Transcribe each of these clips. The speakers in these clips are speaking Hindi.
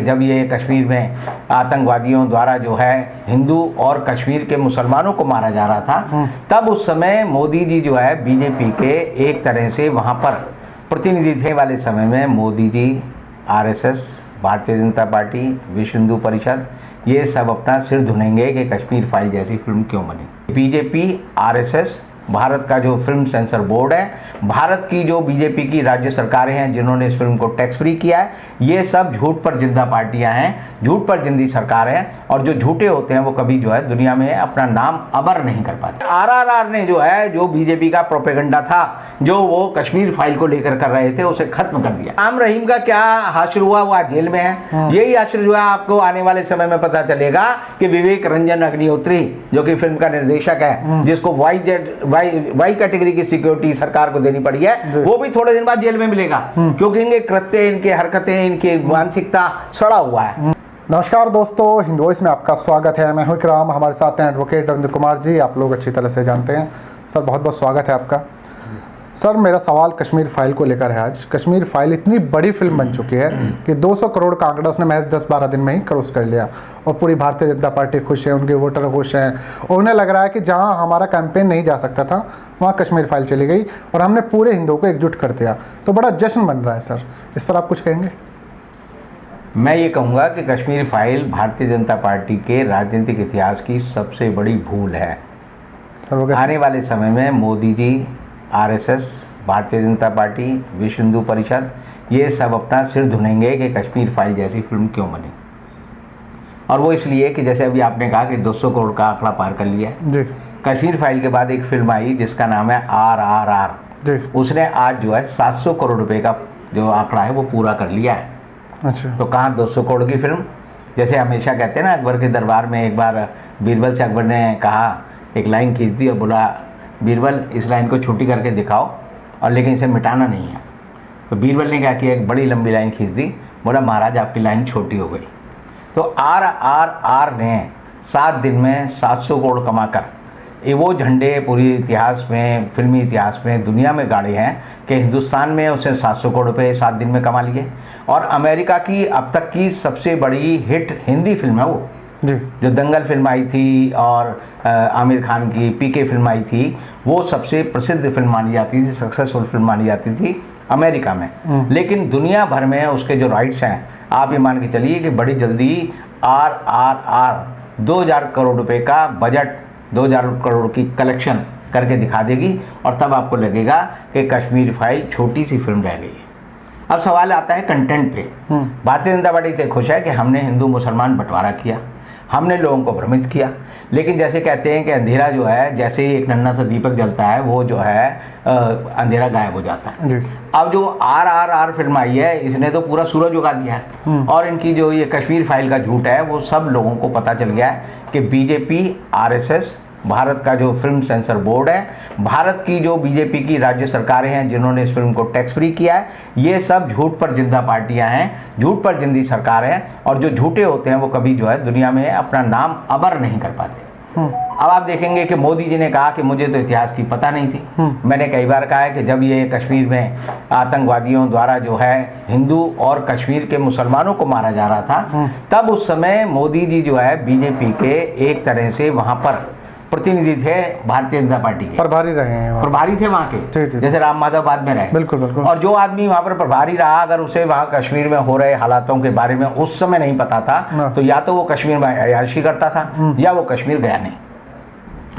जब ये कश्मीर में आतंकवादियों द्वारा जो है हिंदू और कश्मीर के मुसलमानों को मारा जा रहा था, तब उस समय मोदी जी जो है बीजेपी के एक तरह से वहाँ पर प्रतिनिधि थे। वाले समय में मोदी जी, आरएसएस, भारतीय जनता पार्टी, विश्व हिंदू परिषद, ये सब अपना सिर धुनेंगे कि कश्मीर फाइल जैसी फिल्म क्यों बनी। बीजेपी, आरएसएस, भारत का जो फिल्म सेंसर बोर्ड है, भारत की जो बीजेपी की राज्य सरकारें हैं जिन्होंने इस फिल्म को टैक्स फ्री किया है, ये सब झूठ पर जिंदा पार्टियां हैं, झूठ पर जिंदी सरकार है। और जो झूठे होते हैं वो कभी जो है दुनिया में अपना नाम अमर नहीं कर पाते। आरआरआर ने जो है जो बीजेपी का प्रोपेगेंडा था, जो वो कश्मीर फाइल को लेकर कर रहे थे, उसे खत्म कर दिया। राम रहीम का क्या हासिल हुआ? वो आज जेल में है। यही हासिल हुआ आपको आने वाले समय में पता चलेगा कि विवेक रंजन अग्निहोत्री, जो कि फिल्म का निर्देशक है, जिसको वाई कैटेगरी की सिक्योरिटी सरकार को देनी पड़ी है, वो भी थोड़े दिन बाद जेल में मिलेगा, क्योंकि इनके कृत्य, इनके हरकतें, इनकी मानसिकता सड़ा हुआ है। नमस्कार दोस्तों, हिंद वॉइस में आपका स्वागत है। मैं हूं इकराम, हमारे साथ हैं एडवोकेट रविंद्र कुमार जी, आप लोग अच्छी तरह से जानते हैं। सर, बहुत बहुत स्वागत है आपका। सर, मेरा सवाल कश्मीर फाइल को लेकर है। आज कश्मीर फाइल इतनी बड़ी फिल्म बन चुकी है कि 200 करोड़ का आंकड़ा उसने महज 10-12 दिन में ही क्रॉस कर लिया, और पूरी भारतीय जनता पार्टी खुश है, उनके वोटर खुश हैं, और उन्हें लग रहा है कि जहां हमारा कैंपेन नहीं जा सकता था वहां कश्मीर फाइल चली गई और हमने पूरे हिंदुओं को एकजुट कर दिया। तो बड़ा जश्न बन रहा है। सर, इस पर आप कुछ कहेंगे? मैं ये कहूँगा कि कश्मीर फाइल भारतीय जनता पार्टी के राजनीतिक इतिहास की सबसे बड़ी भूल है। आने वाले समय में मोदी जी, आरएसएस, भारतीय जनता पार्टी, विश्व हिंदू परिषद, ये सब अपना सिर धुनेंगे कि कश्मीर फाइल जैसी फिल्म क्यों बनी। और वो इसलिए कि जैसे अभी आपने कहा कि 200 करोड़ का आंकड़ा पार कर लिया है। कश्मीर फाइल के बाद एक फिल्म आई जिसका नाम है आरआरआर। उसने आज जो है 700 करोड़ रुपए का जो आंकड़ा है वो पूरा कर लिया है। अच्छा, तो कहाँ 200 करोड़ की फिल्म? जैसे हमेशा कहते हैं ना, अकबर के दरबार में एक बार बीरबल से अकबर ने कहा, एक लाइन खींच दी और बोला, बीरबल इस लाइन को छोटी करके दिखाओ और लेकिन इसे मिटाना नहीं है। तो बीरबल ने क्या किया, एक बड़ी लंबी लाइन खींच दी, बोला महाराज आपकी लाइन छोटी हो गई। तो आरआरआर ने 7 दिन में 700 करोड़ कमाकर ये वो झंडे पूरी इतिहास में, फिल्मी इतिहास में, दुनिया में गाड़े हैं कि हिंदुस्तान में उसने 700 करोड़ रुपये 7 दिन में कमा लिए। और अमेरिका की अब तक की सबसे बड़ी हिट हिंदी फिल्म है वो, जो दंगल फिल्म आई थी और आमिर खान की पीके फिल्म आई थी, वो सबसे प्रसिद्ध फिल्म मानी जाती थी, सक्सेसफुल फिल्म मानी जाती थी अमेरिका में। लेकिन दुनिया भर में उसके जो राइट्स हैं, आप ये मान के चलिए कि बड़ी जल्दी आरआरआर 2000 करोड़ रुपए का बजट, 2000 करोड़ की कलेक्शन करके दिखा देगी, और तब आपको लगेगा कि कश्मीर फाइल छोटी सी फिल्म रह गई है। अब सवाल आता है कंटेंट पे। भारतीय जनता पार्टी से खुश है कि हमने हिंदू मुसलमान बंटवारा किया, हमने लोगों को भ्रमित किया। लेकिन जैसे कहते हैं कि अंधेरा जो है, जैसे ही एक नन्हा सा दीपक जलता है, वो जो है अंधेरा गायब हो जाता है। अब जो आरआरआर फिल्म आई है, इसने तो पूरा सूरज उगा दिया है। और इनकी जो ये कश्मीर फाइल का झूठ है, वो सब लोगों को पता चल गया है कि बीजेपी, आरएसएस, भारत का जो फिल्म सेंसर बोर्ड है, भारत की जो बीजेपी की राज्य सरकारें हैं जिन्होंने इस फिल्म को टैक्स फ्री किया है, ये सब झूठ पर जिंदा पार्टियां हैं, झूठ पर जिंदी सरकार है। और जो झूठे होते हैं वो कभी जो है दुनिया में अपना नाम अमर नहीं कर पाते। अब आप देखेंगे कि मोदी जी ने कहा कि मुझे तो इतिहास की पता नहीं थी। मैंने कई बार कहा है कि जब ये कश्मीर में आतंकवादियों द्वारा जो है हिंदू और कश्मीर के मुसलमानों को मारा जा रहा था, तब उस समय मोदी जी जो है बीजेपी के एक तरह से वहां पर प्रतिनिधि थे, भारतीय जनता पार्टी के प्रभारी रहे हैं, प्रभारी थे वहाँ के, जैसे राम माधव बाद में रहे। बिल्कुल बिल्कुल। और जो आदमी वहाँ पर प्रभारी रहा, अगर उसे वहाँ कश्मीर में हो रहे हालातों के बारे में उस समय नहीं पता था, तो या तो वो कश्मीर में अयाशी करता था या वो कश्मीर गया नहीं।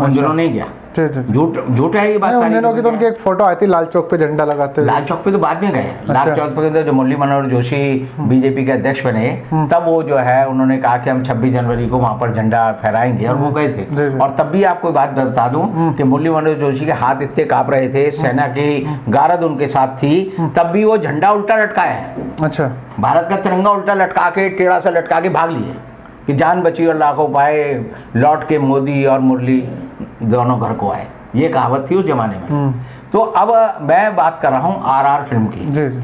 उन दिनों नहीं गया। झूठ है ये बात। उन दिनों की तो उनकी एक फोटो आई थी लाल चौक पे झंडा लगाते हुए। लाल चौक पे तो बाद में गए। लाल चौक पे जो मुरली मनोहर जोशी बीजेपी के अध्यक्ष बने, तब वो जो है उन्होंने कहा कि हम 26 जनवरी को वहां पर झंडा फहराएंगे, और वो गए थे। और तब भी आपको बात बता दूं कि मुरली मनोहर जोशी के हाथ इतने कांप रहे थे, सेना की गारद उनके साथ थी, तब भी वो झंडा उल्टा लटकाया है। अच्छा, भारत का तिरंगा उल्टा लटका के, टेढ़ा सा लटका के भाग लिए कि जान बची और लाखों पाए, लौट के मोदी और मुरली दोनों घर को आए। ये कहावत थी उस जमाने में। तो अब मैं बात कर रहा हूँ आरआर फिल्म की।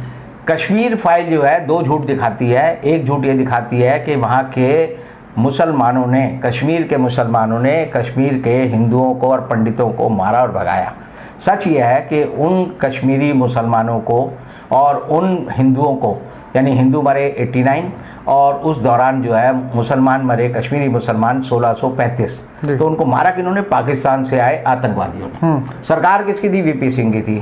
कश्मीर फाइल जो है दो झूठ दिखाती है। एक झूठ ये दिखाती है कि वहाँ के मुसलमानों ने, कश्मीर के मुसलमानों ने कश्मीर के हिंदुओं को और पंडितों को मारा और भगाया। सच ये है कि उन कश्मीरी मुसलमानों को और उन हिंदुओं को, यानी हिंदू मरे 89 और उस दौरान जो है मुसलमान मरे, कश्मीरी मुसलमान 1635। जी। तो उनको मारा किन्होंने? पाकिस्तान से आए आतंकवादियों ने। सरकार किसकी थी? वीपी सिंह की थी।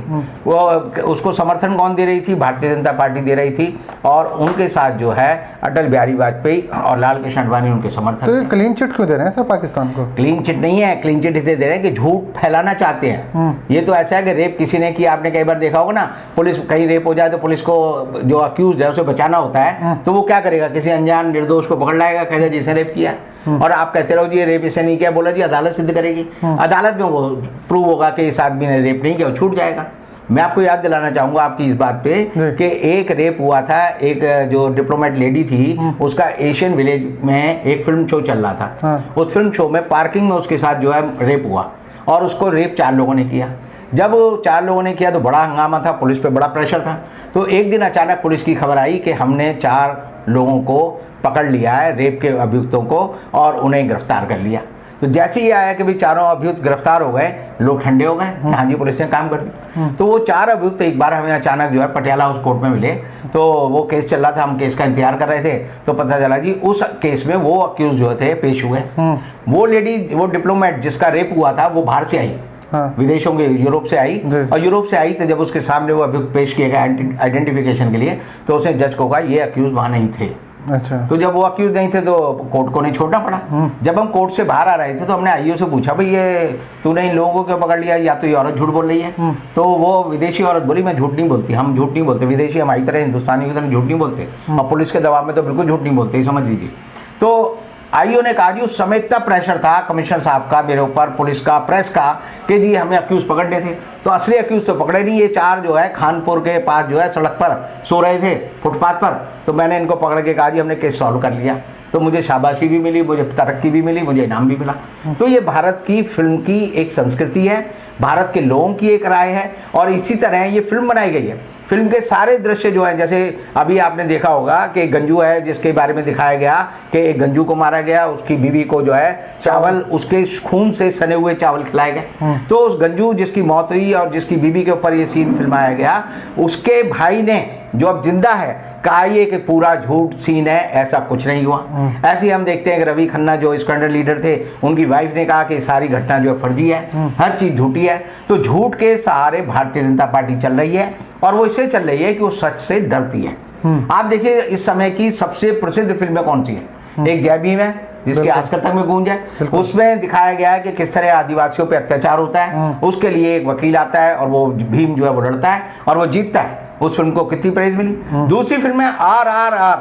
वो उसको समर्थन कौन दे रही थी? भारतीय जनता पार्टी दे रही थी। और उनके साथ जो है अटल बिहारी वाजपेयी और लाल कृष्ण आडवाणी उनके समर्थक। तो ये क्लीन चिट क्यों दे रहे हैं सर पाकिस्तान को? क्लीन चिट नहीं है, क्लीन चिट इसलिए दे रहे हैं कि झूठ फैलाना चाहते हैं। ये तो ऐसा है कि रेप किसी ने किया, आपने कई बार देखा होगा ना, पुलिस कहीं रेप हो जाए तो पुलिस को जो अक्यूज है उसे बचाना होता है, तो वो क्या करेगा? किसी अनजान निर्दोष को पकड़ लाएगा, कहेगा जिसने रेप किया। और आप कहते रहो जी ये रेप इसे नहीं किया, बोला जी अदालत सिद्ध करेगी। अदालत में वो प्रूव होगा कि इस आदमी ने रेप नहीं किया, वो छूट जाएगा। मैं आपको याद दिलाना चाहूंगा आपकी इस बात पे कि एक रेप हुआ था, एक जो डिप्लोमेट लेडी थी उसका एशियन विलेज में एक फिल्म शो चल रहा था। उस फिल्म शो में पार्किंग में उसके साथ जो है रेप हुआ और उसको रेप 4 लोगों ने किया। जब 4 लोगों ने किया तो बड़ा हंगामा था, पुलिस पे बड़ा प्रेशर था। तो एक दिन अचानक पुलिस की खबर आई कि हमने 4 लोगों को पकड़ लिया है, रेप के अभियुक्तों को, और उन्हें गिरफ्तार कर लिया। तो जैसे ही आया कि भाई चारों अभियुक्त गिरफ्तार हो गए, लोग ठंडे हो गए, हाँ जी पुलिस ने काम कर दिया। तो वो 4 अभियुक्त एक बार हमें अचानक जो है पटियाला हाउस कोर्ट में मिले। तो वो केस चल रहा था, हम केस का इंतजार कर रहे थे, तो पता चला जी उस केस में वो अक्यूज जो थे पेश हुए। वो लेडी, वो डिप्लोमेट जिसका रेप हुआ था, वो बाहर से आई, विदेशों के, यूरोप से आई। और यूरोप से आई तो जब उसके सामने वो अभियुक्त पेश किए गए आइडेंटिफिकेशन के लिए, तो उसने जज को कहा ये अक्यूज वहां नहीं थे। अच्छा। तो जब वो अक्यूज नहीं थे तो कोर्ट को नहीं छोड़ना पड़ा। जब हम कोर्ट से बाहर आ रहे थे तो हमने आईओ से पूछा भाई ये तूने इन लोगों को पकड़ लिया, या तो ये औरत झूठ बोल रही है? तो वो विदेशी औरत बोली मैं झूठ नहीं बोलती, हम झूठ नहीं बोलते, विदेशी हमारी तरह हिंदुस्तानी की तरह झूठ नहीं बोलते, और पुलिस के दबाव में तो बिल्कुल झूठ नहीं बोलते, समझ लीजिए। तो आईओ ने कहा जी उस समय इतना प्रेशर था कमिश्नर साहब का मेरे ऊपर, पुलिस का, प्रेस का, कि जी हमें अक्यूज पकड़ने थे। तो असली अक्यूज तो पकड़े नहीं, ये 4 जो है खानपुर के पास जो है सड़क पर सो रहे थे, फुटपाथ पर। तो मैंने इनको पकड़ के कहा जी हमने केस सॉल्व कर लिया। तो मुझे शाबाशी भी मिली, मुझे तरक्की भी मिली, मुझे इनाम भी मिला। तो ये भारत की फिल्म की एक संस्कृति है, भारत के लोगों की एक राय है, और इसी तरह ये फिल्म बनाई गई है। फिल्म के सारे दृश्य जो हैं, जैसे अभी आपने देखा होगा कि गंजू है जिसके बारे में दिखाया गया कि एक गंजू को मारा गया, उसकी बीवी को जो है चावल, उसके खून से सने हुए चावल खिलाए गए। तो उस गंजू जिसकी मौत हुई और जिसकी बीवी के ऊपर ये सीन फिल्माया गया, उसके भाई ने जो अब जिंदा है कहा ये कि पूरा झूठ सीन है, ऐसा कुछ नहीं हुआ। ऐसे ही हम देखते हैं कि रवि खन्ना जो स्कैंडल लीडर थे, उनकी वाइफ ने कहा कि सारी घटना जो है फर्जी है, हर चीज झूठी है। तो झूठ के सहारे भारतीय जनता पार्टी चल रही है, और वो इससे चल रही है कि वो सच से डरती है। आप देखिए इस समय की सबसे प्रसिद्ध फिल्में कौन सी हैं? एक जय भीम है जिसके आज तक में गूंज है। उसमें दिखाया गया है कि किस तरह आदिवासियों पे अत्याचार होता है। उसके लिए एक वकील आता है और वो भीम जो है वो लड़ता है और वो जीतता है। उस फिल्म को कितनी प्राइज मिली। दूसरी फिल्म है RRR,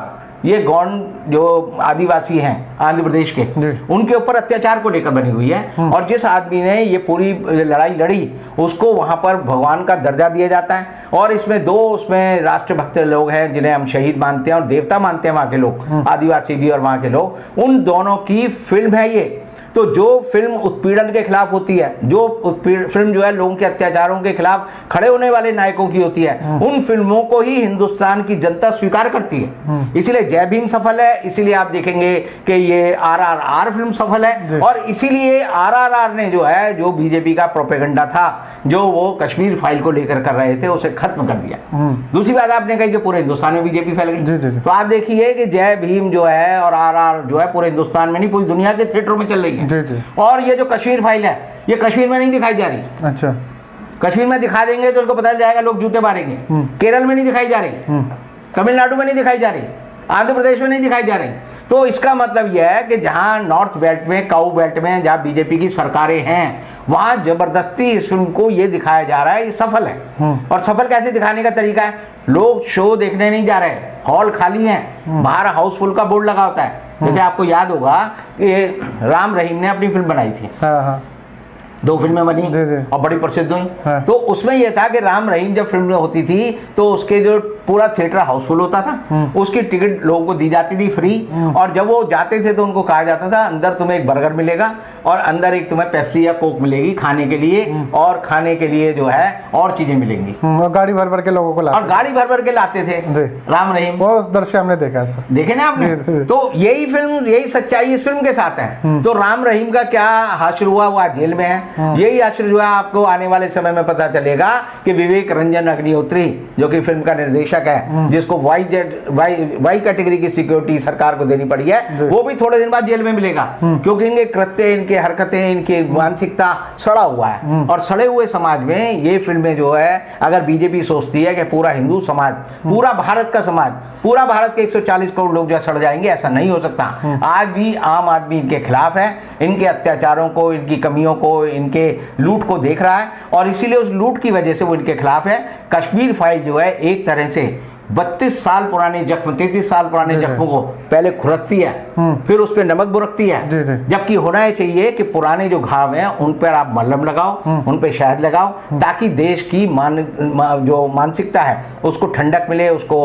ये गौंड जो आदिवासी हैं आंध्र प्रदेश के, उनके ऊपर अत्याचार को लेकर बनी हुई है। और जिस आदमी ने ये पूरी लड़ाई लड़ी उसको वहां पर भगवान का दर्जा दिया जाता है। और इसमें 2 उसमें राष्ट्रभक्त लोग हैं जिन्हें हम शहीद मानते हैं और देवता मानते हैं वहां के लोग, आदिवासी भी और वहां के लोग। उन दोनों की फिल्म है ये। तो जो फिल्म उत्पीड़न के खिलाफ होती है, जो फिल्म जो है लोगों के अत्याचारों के खिलाफ खड़े होने वाले नायकों की होती है, उन फिल्मों को ही हिंदुस्तान की जनता स्वीकार करती है। इसीलिए जय भीम सफल है, इसीलिए आप देखेंगे कि ये RRR फिल्म सफल है। और इसीलिए RRR ने जो है, जो बीजेपी का प्रोपेगेंडा था, जो वो कश्मीर फाइल को लेकर कर रहे थे, उसे खत्म कर दिया। दूसरी बात आपने कही कि पूरे हिंदुस्तान में बीजेपी फैल गई। तो आप देखिए कि जय भीम जो है और RRR जो है पूरे हिंदुस्तान में नहीं, पूरी दुनिया के थिएटरों में चल रही है। और ये जो कश्मीर फाइल है, ये कश्मीर में नहीं दिखाई जा रही। अच्छा। कश्मीर में दिखा देंगे तो उनको पता चल जाएगा, लोग जूते मारेंगे। केरल में नहीं दिखाई जा रही, तमिलनाडु में नहीं दिखाई जा रही, आंध्र प्रदेश में नहीं दिखाई जा रही। तो इसका मतलब यह है कि जहां नॉर्थ बेल्ट में, काऊ बेल्ट में जहां बीजेपी की सरकारें हैं, वहां जबरदस्ती इस फिल्म को ये दिखाया जा रहा है, ये सफल है। और सफल कैसे दिखाने का तरीका है, लोग शो देखने नहीं जा रहे, हॉल खाली है, बाहर हाउसफुल का बोर्ड लगा होता है। जैसे आपको याद होगा कि राम रहीम ने अपनी फिल्म बनाई थी, 2 फिल्में बनी और बड़ी प्रसिद्ध हुई। तो उसमें यह था कि राम रहीम जब फिल्म होती थी तो उसके जो पूरा थिएटर हाउसफुल होता था, उसकी टिकट लोगों को दी जाती थी फ्री। और जब वो जाते थे तो उनको कहा जाता था अंदर तुम्हें एक बर्गर मिलेगा और अंदर एक तुम्हें पेप्सी या कोक मिलेगी खाने के लिए, और खाने के लिए जो है और चीजें मिलेंगी। और गाड़ी भर भर के लोगों को लाते, और गाड़ी भर भर के लाते थे राम रहीम। वो दृश्य हमने देखा है सर, देखे ना आपने। तो यही फिल्म, यही सच्चाई इस फिल्म के साथ है। तो राम रहीम का क्या हासिल हुआ, वो आज जेल में है। यही हासिल हुआ आपको आने वाले समय में पता चलेगा कि विवेक रंजन अग्निहोत्री जो कि फिल्म का निर्देशक आवश्यक है, जिसको वाई कैटेगरी की सिक्योरिटी सरकार को देनी पड़ी है, वो भी थोड़े दिन बाद जेल में मिलेगा, क्योंकि इनके कृत्य, इनके हरकतें, इनकी मानसिकता सड़ा हुआ है। और सड़े हुए समाज में ये फिल्में जो है, अगर बीजेपी सोचती है कि पूरा हिंदू समाज, पूरा भारत का समाज, पूरा भारत के 140 करोड़ लोग जो सड़ जाएंगे, ऐसा नहीं हो सकता। आज भी आम आदमी इनके खिलाफ है, इनके अत्याचारों को, इनकी कमियों को, इनके लूट को देख रहा है, और इसीलिए उस लूट की वजह से वो इनके खिलाफ है। कश्मीर फाइल जो है एक तरह से 32 साल पुराने जख्म, 33 साल पुराने जख्मों को पहले खुरकती है, फिर उस पर नमक बुरकती है, जबकि होना चाहिए कि पुराने जो घाव हैं उन पर आप मलहम लगाओ, उन पर शहद लगाओ, ताकि देश की जो मानसिकता है उसको ठंडक मिले, उसको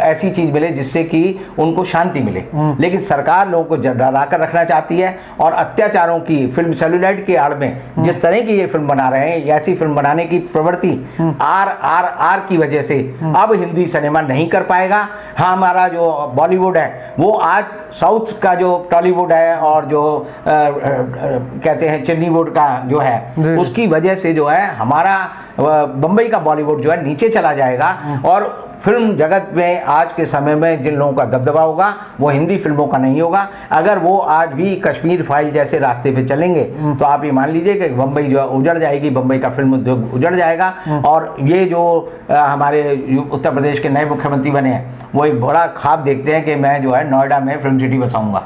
ऐसी चीज मिले जिससे कि उनको शांति मिले। लेकिन सरकार लोगों को डरा कर रखना चाहती है, और अत्याचारों की फिल्म सेलुलॉइड के आड़ में जिस तरह की ये फिल्म बना रहे हैं, ऐसी फिल्म बनाने की प्रवृत्ति RRR की वजह से अब हिंदी सिनेमा नहीं कर पाएगा। हाँ, हमारा जो बॉलीवुड है वो आज साउथ का जो टॉलीवुड है और जो कहते हैं चेन्नईवुड का जो है, उसकी वजह से जो है हमारा बम्बई का बॉलीवुड जो है नीचे चला जाएगा। और फिल्म जगत में आज के समय में जिन लोगों का दबदबा होगा वो हिंदी फिल्मों का नहीं होगा। अगर वो आज भी कश्मीर फाइल जैसे रास्ते पे चलेंगे तो आप ये मान लीजिए कि बम्बई जो है उजड़ जाएगी, बम्बई का फिल्म उद्योग उजड़ जाएगा। और ये जो हमारे उत्तर प्रदेश के नए मुख्यमंत्री बने हैं, वो एक बड़ा ख्वाब देखते हैं कि मैं जो है नोएडा में फिल्म सिटी बसाऊंगा,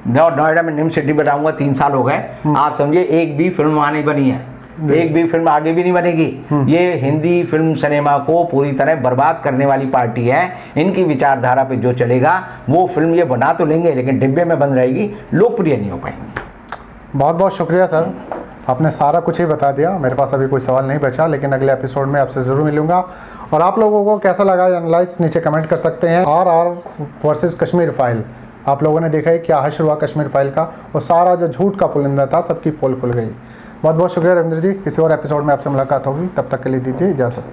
नोएडा में फिल्म सिटी बनाऊंगा। 3 साल हो गए, आप समझिए एक भी फिल्म वहां नहीं बनी है, एक भी फिल्म आगे भी नहीं बनेगी। ये हिंदी फिल्म सिनेमा को पूरी तरह बर्बाद करने वाली पार्टी है। इनकी विचारधारा पे जो चलेगा वो फिल्म ये बना तो लेंगे, लेकिन डिब्बे में बंद रहेगी, लोकप्रिय नहीं हो पाएंगी। बहुत बहुत शुक्रिया सर, आपने सारा कुछ ही बता दिया। मेरे पास अभी कोई सवाल नहीं बचा, लेकिन अगले एपिसोड में आपसे ज़रूर मिलूंगा। और आप लोगों को कैसा लगा एनालाइज नीचे कमेंट कर सकते हैं। RR वर्सेस कश्मीर फाइल, आप लोगों ने देखा है क्या हश्र हुआ कश्मीर फाइल का, और सारा जो झूठ का पुलिंदा था सबकी पोल खुल गई। बहुत बहुत शुक्रिया रविंद्र जी, किसी और एपिसोड में आपसे मुलाकात होगी, तब तक के लिए दीजिए इजाज़त।